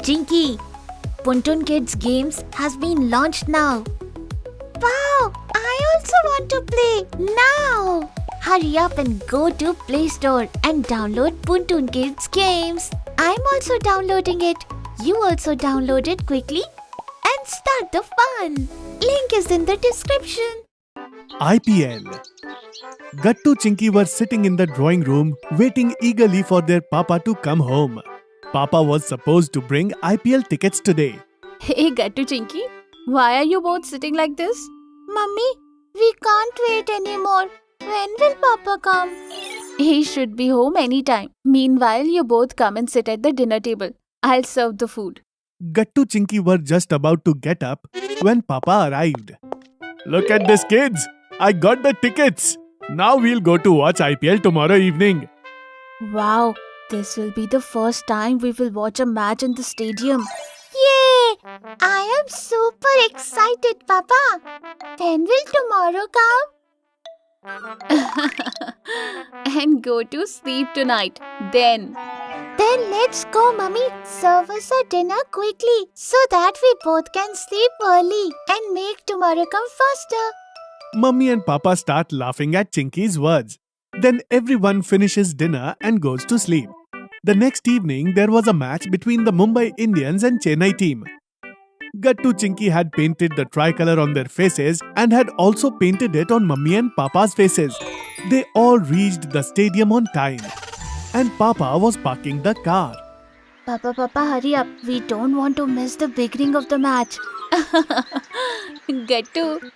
Chinky, Puntun Kids Games has been launched now. Wow, I also want to play now. Hurry up and go to Play Store and download Puntun Kids Games. I'm also downloading it. You also download it quickly and start the fun. Link is in the description. IPL. Gattu Chinky were sitting in the drawing room waiting eagerly for their papa to come home. Papa was supposed to bring IPL tickets today. Hey Gattu Chinky, why are you both sitting like this? Mummy, we can't wait anymore. When will Papa come? He should be home anytime. Meanwhile, you both come and sit at the dinner table. I'll serve the food. Gattu Chinky were just about to get up when Papa arrived. Look at this, kids! I got the tickets! Now we'll go to watch IPL tomorrow evening. Wow, this will be the first time we will watch a match in the stadium. Yay! I am super excited, Papa. When will tomorrow come? And go to sleep tonight. Then Let's go, Mummy. Serve us our dinner quickly so that we both can sleep early and make tomorrow come faster. Mummy and Papa start laughing at Chinky's words. Then everyone finishes dinner and goes to sleep. The next evening, there was a match between the Mumbai Indians and Chennai team. Gattu Chinky had painted the tricolor on their faces and had also painted it on Mummy and Papa's faces. They all reached the stadium on time. And Papa was parking the car. Papa, hurry up. We don't want to miss the beginning of the match. Gattu,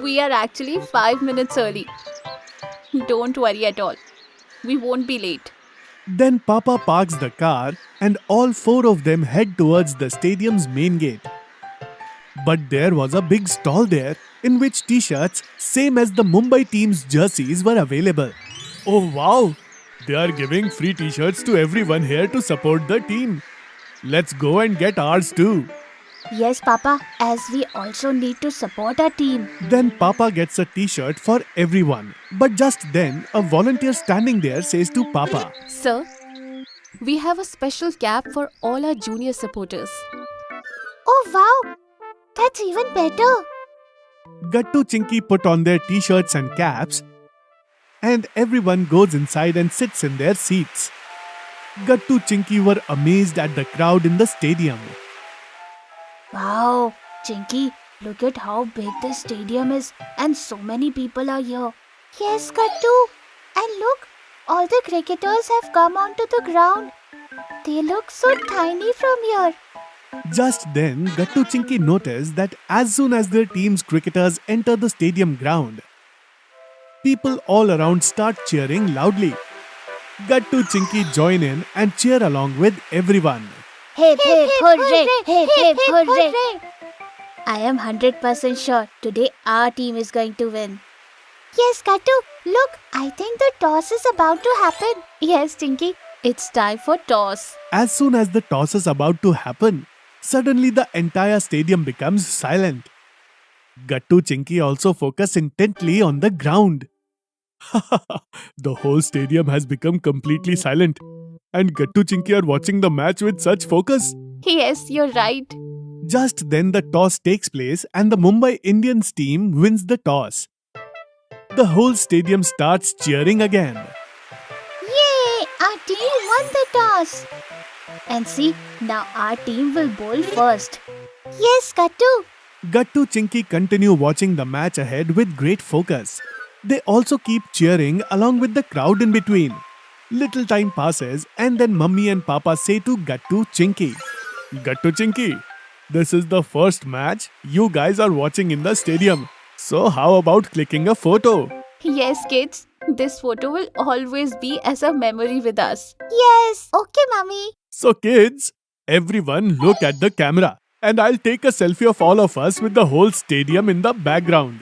we are actually 5 minutes early. Don't worry at all. We won't be late. Then Papa parks the car and all four of them head towards the stadium's main gate. But there was a big stall there in which t-shirts same as the Mumbai team's jerseys were available. Oh wow! They are giving free t-shirts to everyone here to support the team. Let's go and get ours too. Yes, Papa, as we also need to support our team. Then Papa gets a t-shirt for everyone. But just then, a volunteer standing there says to Papa, Sir, we have a special cap for all our junior supporters. Oh wow! That's even better. Gattu Chinky put on their t-shirts and caps and everyone goes inside and sits in their seats. Gattu Chinky were amazed at the crowd in the stadium. Wow, Chinky, look at how big the stadium is and so many people are here. Yes, Gattu. And look, all the cricketers have come onto the ground. They look so tiny from here. Just then, Gattu Chinky noticed that as soon as their team's cricketers enter the stadium ground, people all around start cheering loudly. Gattu Chinky join in and cheer along with everyone. Hip hip hooray! Hip hip hooray! I am 100% sure today our team is going to win. Yes, Gattu. Look, I think the toss is about to happen. Yes, Chinky, it's time for toss. As soon as the toss is about to happen, suddenly the entire stadium becomes silent. Gattu Chinky also focused intently on the ground. The whole stadium has become completely silent. And Gattu Chinky are watching the match with such focus. Yes, you're right. Just then the toss takes place and the Mumbai Indians team wins the toss. The whole stadium starts cheering again. Yay! Our team won the toss. And see, now our team will bowl first. Yes, Gattu. Gattu Chinky continue watching the match ahead with great focus. They also keep cheering along with the crowd in between. Little time passes and then Mummy and Papa say to Gattu Chinky, Gattu Chinky, this is the first match you guys are watching in the stadium. So how about clicking a photo? Yes, kids, this photo will always be as a memory with us. Yes. Okay, Mummy. So kids, everyone look at the camera and I'll take a selfie of all of us with the whole stadium in the background.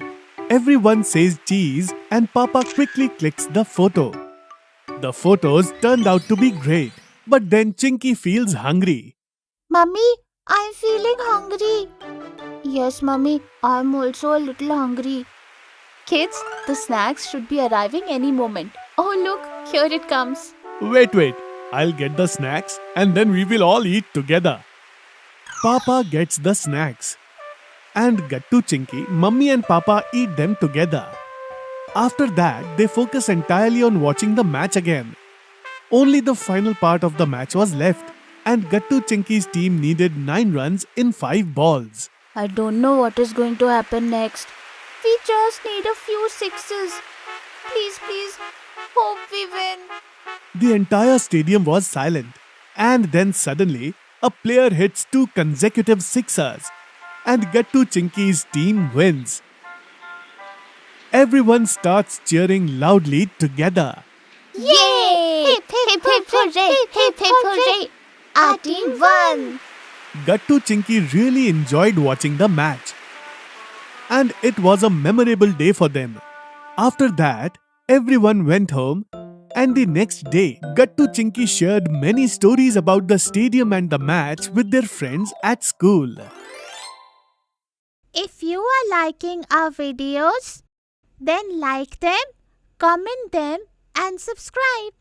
Everyone says cheese and Papa quickly clicks the photo. The photos turned out to be great, but then Chinky feels hungry. Mummy, I'm feeling hungry. Yes, Mummy, I'm also a little hungry. Kids, the snacks should be arriving any moment. Oh look, here it comes. Wait, I'll get the snacks and then we will all eat together. Papa gets the snacks. And Gattu Chinky, Mummy and Papa eat them together. After that, they focus entirely on watching the match again. Only the final part of the match was left, and Gattu Chinky's team needed 9 runs in 5 balls. I don't know what is going to happen next. We just need a few sixes. Please, please. Hope we win. The entire stadium was silent, and then suddenly, a player hits 2 consecutive sixers, and Gattu Chinky's team wins. Everyone starts cheering loudly together. Yay! Hip, hip, hip, hooray! Hip, hip, hooray! Our team won! Gattu Chinky really enjoyed watching the match. And it was a memorable day for them. After that, everyone went home, and the next day, Gattu Chinky shared many stories about the stadium and the match with their friends at school. If you are liking our videos, then like them, comment them and subscribe.